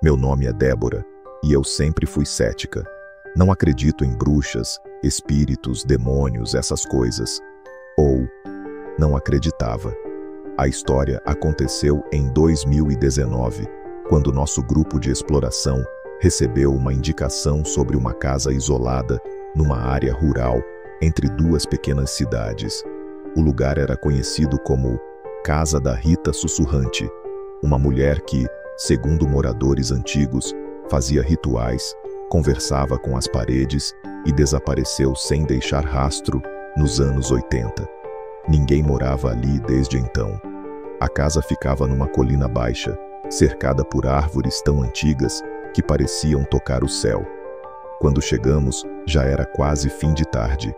Meu nome é Débora, e eu sempre fui cética. Não acredito em bruxas, espíritos, demônios, essas coisas. Ou não acreditava. A história aconteceu em 2019, quando nosso grupo de exploração recebeu uma indicação sobre uma casa isolada numa área rural entre duas pequenas cidades. O lugar era conhecido como Casa da Rita Sussurrante, uma mulher que, segundo moradores antigos, fazia rituais, conversava com as paredes e desapareceu sem deixar rastro nos anos 80. Ninguém morava ali desde então. A casa ficava numa colina baixa, cercada por árvores tão antigas que pareciam tocar o céu. Quando chegamos, já era quase fim de tarde.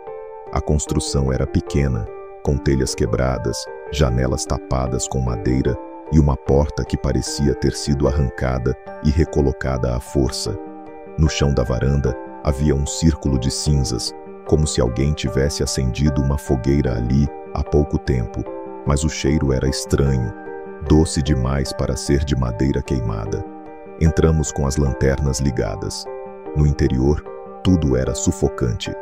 A construção era pequena, com telhas quebradas, janelas tapadas com madeira e uma porta que parecia ter sido arrancada e recolocada à força. No chão da varanda havia um círculo de cinzas, como se alguém tivesse acendido uma fogueira ali há pouco tempo, mas o cheiro era estranho, doce demais para ser de madeira queimada. Entramos com as lanternas ligadas. No interior, tudo era sufocante.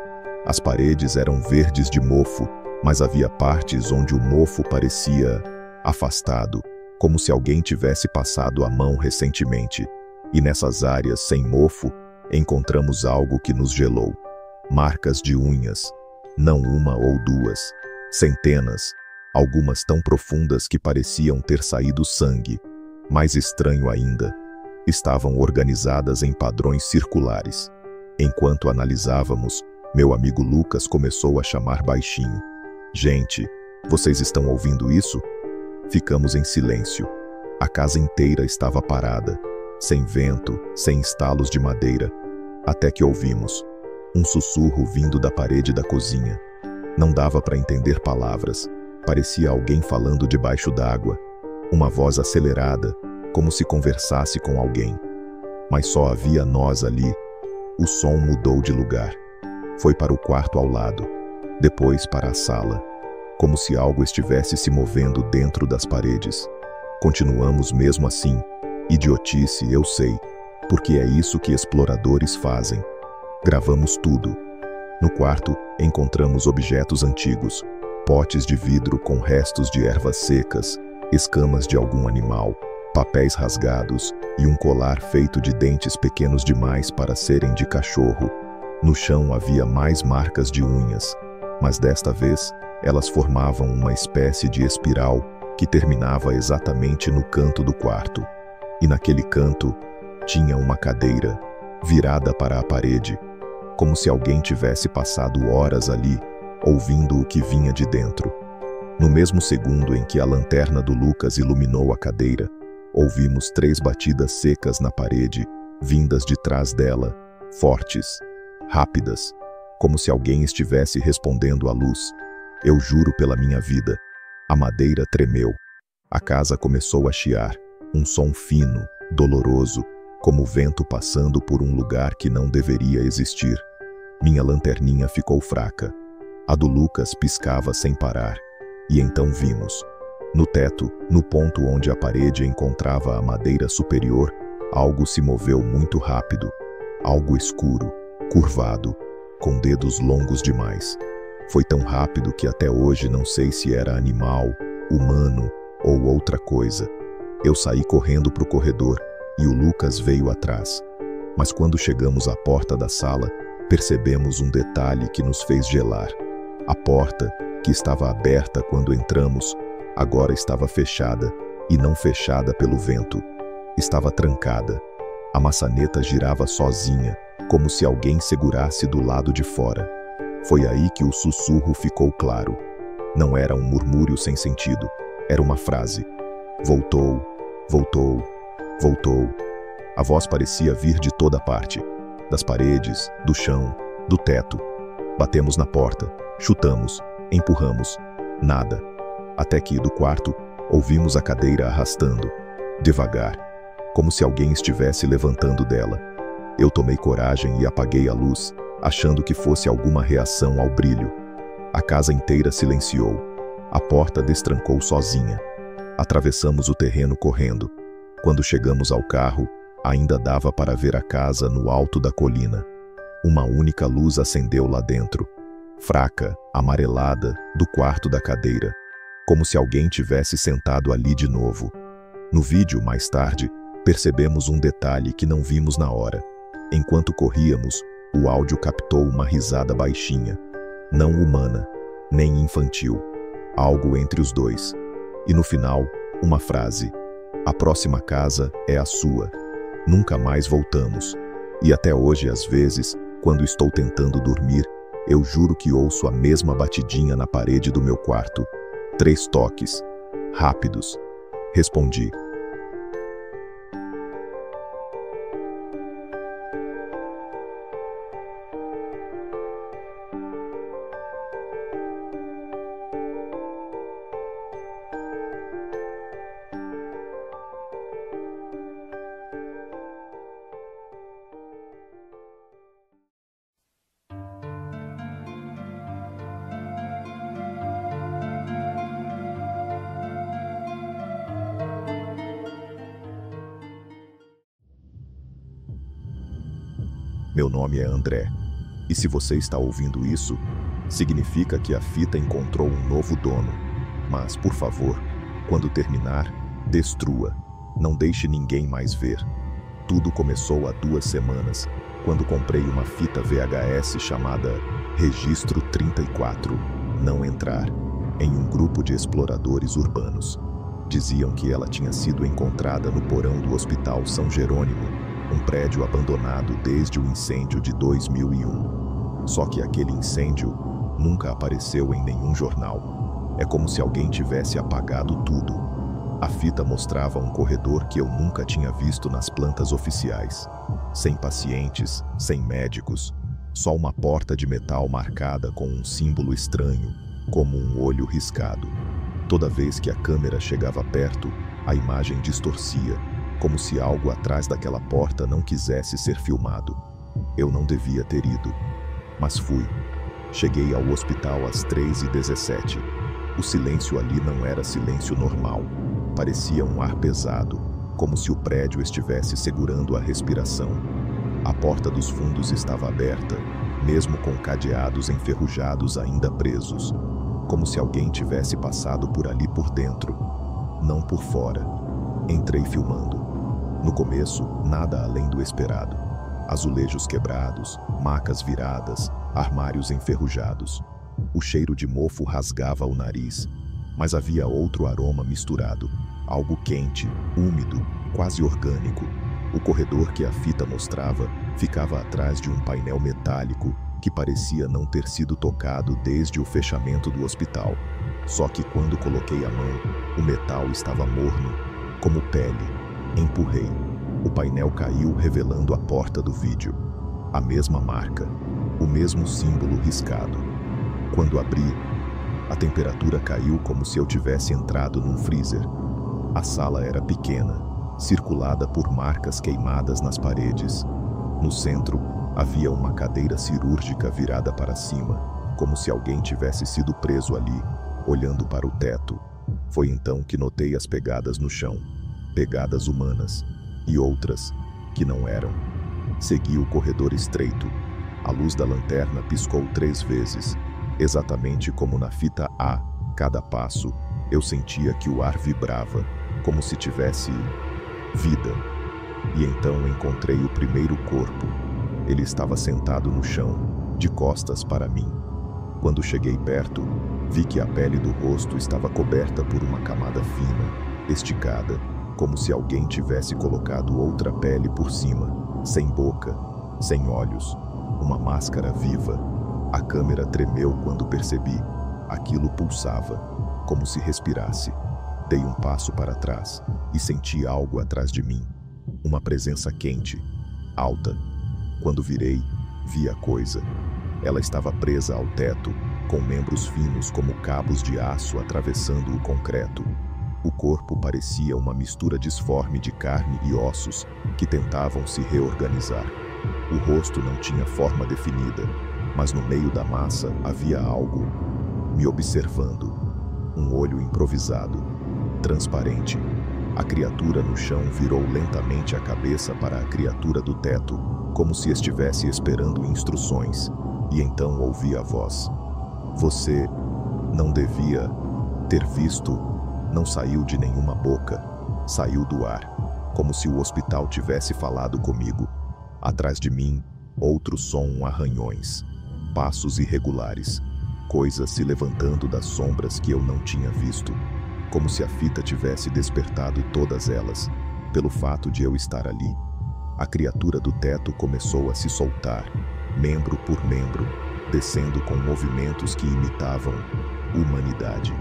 As paredes eram verdes de mofo, mas havia partes onde o mofo parecia afastado, como se alguém tivesse passado a mão recentemente. E nessas áreas sem mofo, encontramos algo que nos gelou. Marcas de unhas, não uma ou duas, centenas, algumas tão profundas que pareciam ter saído sangue. Mais estranho ainda, estavam organizadas em padrões circulares. Enquanto analisávamos, meu amigo Lucas começou a chamar baixinho. Gente, vocês estão ouvindo isso? Ficamos em silêncio. A casa inteira estava parada, sem vento, sem estalos de madeira, até que ouvimos um sussurro vindo da parede da cozinha. Não dava para entender palavras, parecia alguém falando debaixo d'água, uma voz acelerada, como se conversasse com alguém. Mas só havia nós ali. O som mudou de lugar. Foi para o quarto ao lado, depois para a sala, como se algo estivesse se movendo dentro das paredes. Continuamos mesmo assim. Idiotice, eu sei, porque é isso que exploradores fazem. Gravamos tudo. No quarto, encontramos objetos antigos, potes de vidro com restos de ervas secas, escamas de algum animal, papéis rasgados e um colar feito de dentes pequenos demais para serem de cachorro. No chão havia mais marcas de unhas, mas desta vez elas formavam uma espécie de espiral que terminava exatamente no canto do quarto. E naquele canto tinha uma cadeira, virada para a parede, como se alguém tivesse passado horas ali, ouvindo o que vinha de dentro. No mesmo segundo em que a lanterna do Lucas iluminou a cadeira, ouvimos 3 batidas secas na parede, vindas de trás dela, fortes, rápidas, como se alguém estivesse respondendo à luz. Eu juro pela minha vida. A madeira tremeu. A casa começou a chiar, um som fino, doloroso, como o vento passando por um lugar que não deveria existir. Minha lanterninha ficou fraca. A do Lucas piscava sem parar. E então vimos. No teto, no ponto onde a parede encontrava a madeira superior, algo se moveu muito rápido. Algo escuro, curvado, com dedos longos demais. Foi tão rápido que até hoje não sei se era animal, humano ou outra coisa. Eu saí correndo para o corredor e o Lucas veio atrás. Mas quando chegamos à porta da sala, percebemos um detalhe que nos fez gelar. A porta, que estava aberta quando entramos, agora estava fechada, e não fechada pelo vento. Estava trancada. A maçaneta girava sozinha, como se alguém segurasse do lado de fora. Foi aí que o sussurro ficou claro. Não era um murmúrio sem sentido, era uma frase. Voltou, voltou, voltou. A voz parecia vir de toda parte, das paredes, do chão, do teto. Batemos na porta, chutamos, empurramos, nada. Até que, do quarto, ouvimos a cadeira arrastando, devagar, como se alguém estivesse levantando dela. Eu tomei coragem e apaguei a luz, achando que fosse alguma reação ao brilho. A casa inteira silenciou. A porta destrancou sozinha. Atravessamos o terreno correndo. Quando chegamos ao carro, Ainda dava para ver a casa no alto da colina. Uma única luz acendeu lá dentro, fraca, amarelada, do quarto da cadeira, como se alguém tivesse sentado ali de novo. No vídeo, mais tarde, percebemos um detalhe que não vimos na hora. Enquanto corríamos, o áudio captou uma risada baixinha, não humana, nem infantil, algo entre os dois. E no final, uma frase: "A próxima casa é a sua. Nunca mais voltamos." E até hoje, às vezes, quando estou tentando dormir, eu juro que ouço a mesma batidinha na parede do meu quarto. 3 toques, rápidos. Respondi. Meu nome é André, e se você está ouvindo isso, significa que a fita encontrou um novo dono. Mas, por favor, quando terminar, destrua. Não deixe ninguém mais ver. Tudo começou há 2 semanas, quando comprei uma fita VHS chamada Registro 34, Não Entrar, em um grupo de exploradores urbanos. Diziam que ela tinha sido encontrada no porão do Hospital São Jerônimo, um prédio abandonado desde o incêndio de 2001. Só que aquele incêndio nunca apareceu em nenhum jornal. É como se alguém tivesse apagado tudo. A fita mostrava um corredor que eu nunca tinha visto nas plantas oficiais. Sem pacientes, sem médicos, só uma porta de metal marcada com um símbolo estranho, como um olho riscado. Toda vez que a câmera chegava perto, a imagem distorcia, como se algo atrás daquela porta não quisesse ser filmado. Eu não devia ter ido, mas fui. Cheguei ao hospital às 3h17. O silêncio ali não era silêncio normal. Parecia um ar pesado, como se o prédio estivesse segurando a respiração. A porta dos fundos estava aberta, mesmo com cadeados enferrujados ainda presos, como se alguém tivesse passado por ali por dentro, não por fora. Entrei filmando. No começo, nada além do esperado. Azulejos quebrados, macas viradas, armários enferrujados. O cheiro de mofo rasgava o nariz, mas havia outro aroma misturado, algo quente, úmido, quase orgânico. O corredor que a fita mostrava ficava atrás de um painel metálico que parecia não ter sido tocado desde o fechamento do hospital. Só que quando coloquei a mão, o metal estava morno, como pele. Empurrei. O painel caiu, revelando a porta do vídeo. A mesma marca, o mesmo símbolo riscado. Quando abri, a temperatura caiu como se eu tivesse entrado num freezer. A sala era pequena, circulada por marcas queimadas nas paredes. No centro, havia uma cadeira cirúrgica virada para cima, como se alguém tivesse sido preso ali, olhando para o teto. Foi então que notei as pegadas no chão. Pegadas humanas, e outras que não eram. Segui o corredor estreito. A luz da lanterna piscou 3 vezes. Exatamente como na fita A, cada passo, eu sentia que o ar vibrava, como se tivesse vida. E então encontrei o primeiro corpo. Ele estava sentado no chão, de costas para mim. Quando cheguei perto, vi que a pele do rosto estava coberta por uma camada fina, esticada, como se alguém tivesse colocado outra pele por cima, sem boca, sem olhos, uma máscara viva. A câmera tremeu quando percebi. Aquilo pulsava, como se respirasse. Dei um passo para trás e senti algo atrás de mim, uma presença quente, alta. Quando virei, vi a coisa. Ela estava presa ao teto, com membros finos como cabos de aço atravessando o concreto. O corpo parecia uma mistura disforme de carne e ossos que tentavam se reorganizar. O rosto não tinha forma definida, mas no meio da massa havia algo me observando. Um olho improvisado, transparente, A criatura no chão virou lentamente a cabeça para a criatura do teto, como se estivesse esperando instruções, e então ouvi a voz. Você não devia ter visto, não saiu de nenhuma boca, saiu do ar, como se o hospital tivesse falado comigo. Atrás de mim, outro som, arranhões, passos irregulares, coisas se levantando das sombras que eu não tinha visto, como se a fita tivesse despertado todas elas, pelo fato de eu estar ali. A criatura do teto começou a se soltar, membro por membro, descendo com movimentos que imitavam humanidade.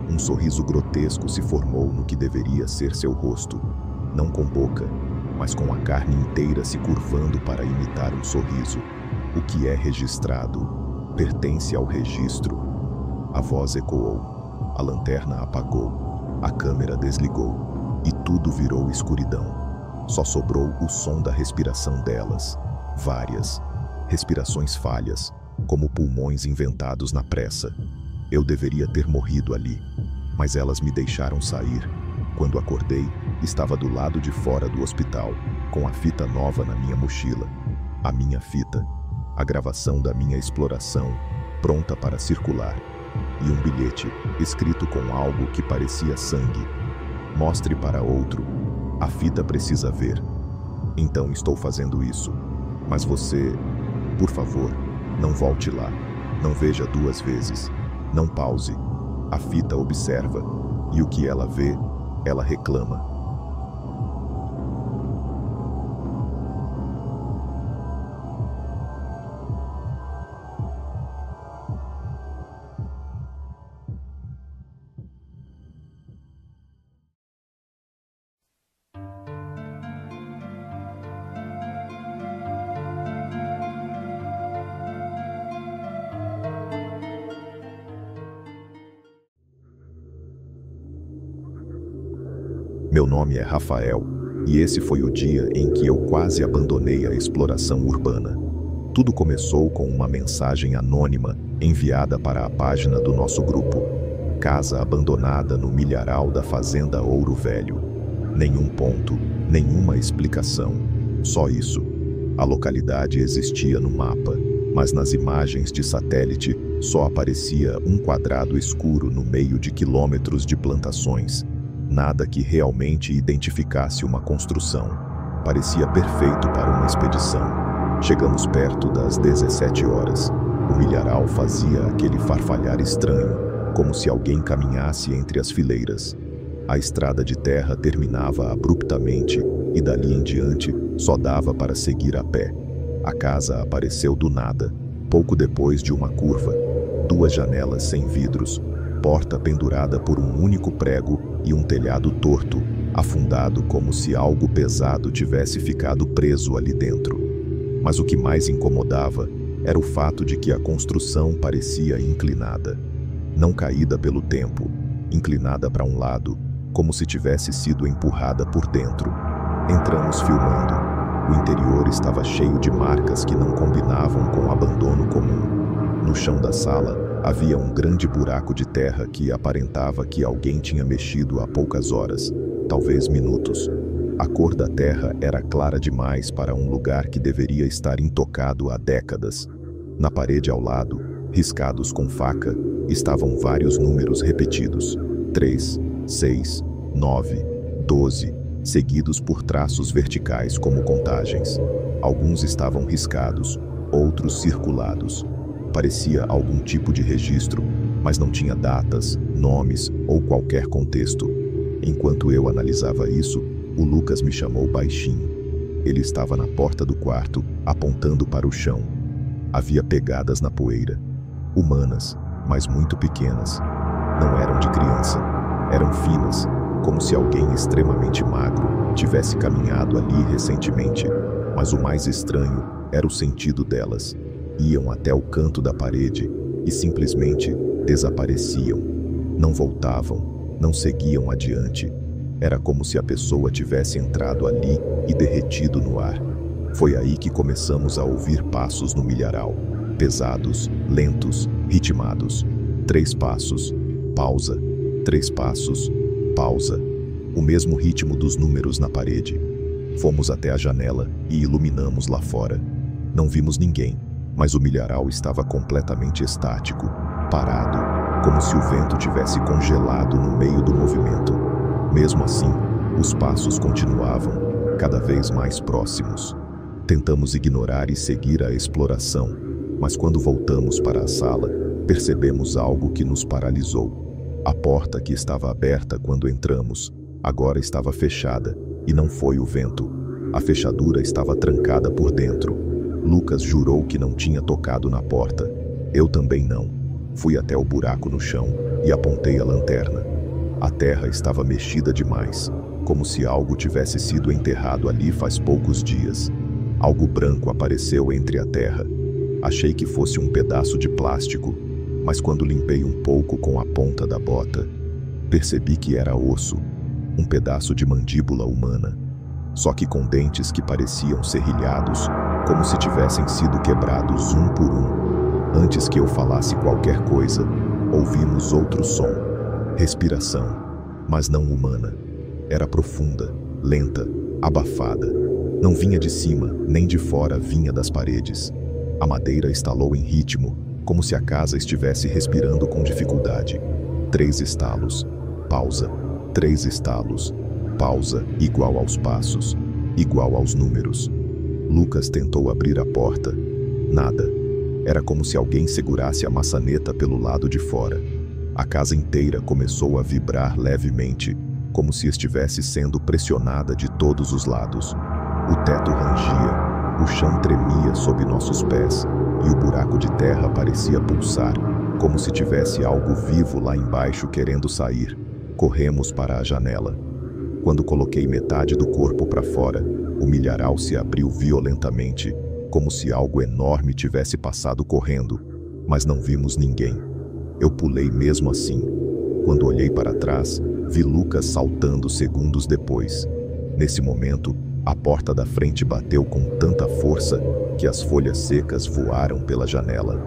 Um sorriso grotesco se formou no que deveria ser seu rosto, não com boca, mas com a carne inteira se curvando para imitar um sorriso. O que é registrado pertence ao registro. A voz ecoou, a lanterna apagou, a câmera desligou, e tudo virou escuridão. Só sobrou o som da respiração delas, várias respirações falhas, como pulmões inventados na pressa. Eu deveria ter morrido ali, mas elas me deixaram sair. Quando acordei, estava do lado de fora do hospital, com a fita nova na minha mochila. A minha fita, a gravação da minha exploração, pronta para circular. E um bilhete, escrito com algo que parecia sangue. Mostre para outro. A fita precisa ver. Então estou fazendo isso. Mas você, por favor, não volte lá. Não veja duas vezes. Não pause. A fita observa. E o que ela vê, ela reclama. Meu nome é Rafael, e esse foi o dia em que eu quase abandonei a exploração urbana. Tudo começou com uma mensagem anônima enviada para a página do nosso grupo. Casa abandonada no milharal da fazenda Ouro Velho. Nenhum ponto, nenhuma explicação. Só isso. A localidade existia no mapa, mas nas imagens de satélite só aparecia um quadrado escuro no meio de quilômetros de plantações. Nada que realmente identificasse uma construção. Parecia perfeito para uma expedição. Chegamos perto das 17 horas. O milharal fazia aquele farfalhar estranho, como se alguém caminhasse entre as fileiras. A estrada de terra terminava abruptamente e dali em diante só dava para seguir a pé. A casa apareceu do nada, pouco depois de uma curva. 2 janelas sem vidros, porta pendurada por um único prego e um telhado torto, afundado como se algo pesado tivesse ficado preso ali dentro. Mas o que mais incomodava era o fato de que a construção parecia inclinada. Não caída pelo tempo, inclinada para um lado, como se tivesse sido empurrada por dentro. Entramos filmando. O interior estava cheio de marcas que não combinavam com o abandono comum. No chão da sala, havia um grande buraco de terra que aparentava que alguém tinha mexido há poucas horas, talvez minutos. A cor da terra era clara demais para um lugar que deveria estar intocado há décadas. Na parede ao lado, riscados com faca, estavam vários números repetidos: 3, 6, 9, 12, seguidos por traços verticais como contagens. Alguns estavam riscados, outros circulados. Parecia algum tipo de registro, mas não tinha datas, nomes ou qualquer contexto. Enquanto eu analisava isso, o Lucas me chamou baixinho. Ele estava na porta do quarto, apontando para o chão. Havia pegadas na poeira. Humanas, mas muito pequenas. Não eram de criança. Eram finas, como se alguém extremamente magro tivesse caminhado ali recentemente. Mas o mais estranho era o sentido delas. Iam até o canto da parede e simplesmente desapareciam. Não voltavam, não seguiam adiante. Era como se a pessoa tivesse entrado ali e derretido no ar. Foi aí que começamos a ouvir passos no milharal. Pesados, lentos, ritmados. 3 passos, pausa. 3 passos, pausa. O mesmo ritmo dos números na parede. Fomos até a janela e iluminamos lá fora. Não vimos ninguém, mas o milharal estava completamente estático, parado, como se o vento tivesse congelado no meio do movimento. Mesmo assim, os passos continuavam, cada vez mais próximos. Tentamos ignorar e seguir a exploração, mas quando voltamos para a sala, percebemos algo que nos paralisou. A porta que estava aberta quando entramos, agora estava fechada, e não foi o vento. A fechadura estava trancada por dentro. Lucas jurou que não tinha tocado na porta. Eu também não. Fui até o buraco no chão e apontei a lanterna. A terra estava mexida demais, como se algo tivesse sido enterrado ali faz poucos dias. Algo branco apareceu entre a terra. Achei que fosse um pedaço de plástico, mas quando limpei um pouco com a ponta da bota, percebi que era osso, um pedaço de mandíbula humana, só que com dentes que pareciam serrilhados, como se tivessem sido quebrados um por um. Antes que eu falasse qualquer coisa, ouvimos outro som. Respiração, mas não humana. Era profunda, lenta, abafada. Não vinha de cima, nem de fora, vinha das paredes. A madeira estalou em ritmo, como se a casa estivesse respirando com dificuldade. 3 estalos. Pausa. 3 estalos. Pausa, igual aos passos, igual aos números. Lucas tentou abrir a porta. Nada. Era como se alguém segurasse a maçaneta pelo lado de fora. A casa inteira começou a vibrar levemente, como se estivesse sendo pressionada de todos os lados. O teto rangia, o chão tremia sob nossos pés, e o buraco de terra parecia pulsar, como se tivesse algo vivo lá embaixo querendo sair. Corremos para a janela. Quando coloquei metade do corpo para fora, o milharal se abriu violentamente, como se algo enorme tivesse passado correndo, mas não vimos ninguém. Eu pulei mesmo assim. Quando olhei para trás, vi Lucas saltando segundos depois. Nesse momento, a porta da frente bateu com tanta força que as folhas secas voaram pela janela.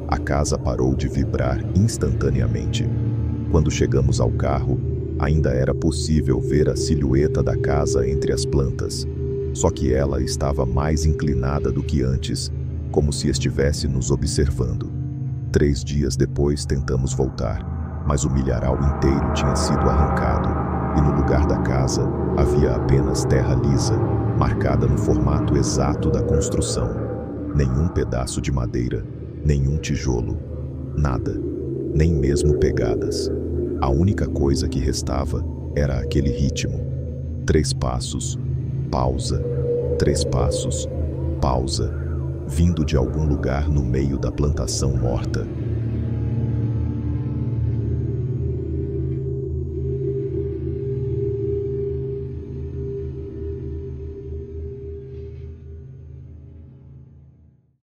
A casa parou de vibrar instantaneamente. Quando chegamos ao carro, ainda era possível ver a silhueta da casa entre as plantas. Só que ela estava mais inclinada do que antes, como se estivesse nos observando. 3 dias depois tentamos voltar, mas o milharal inteiro tinha sido arrancado, e no lugar da casa havia apenas terra lisa, marcada no formato exato da construção. Nenhum pedaço de madeira, nenhum tijolo, nada, nem mesmo pegadas. A única coisa que restava era aquele ritmo. 3 passos, pausa, 3 passos, pausa, vindo de algum lugar no meio da plantação morta.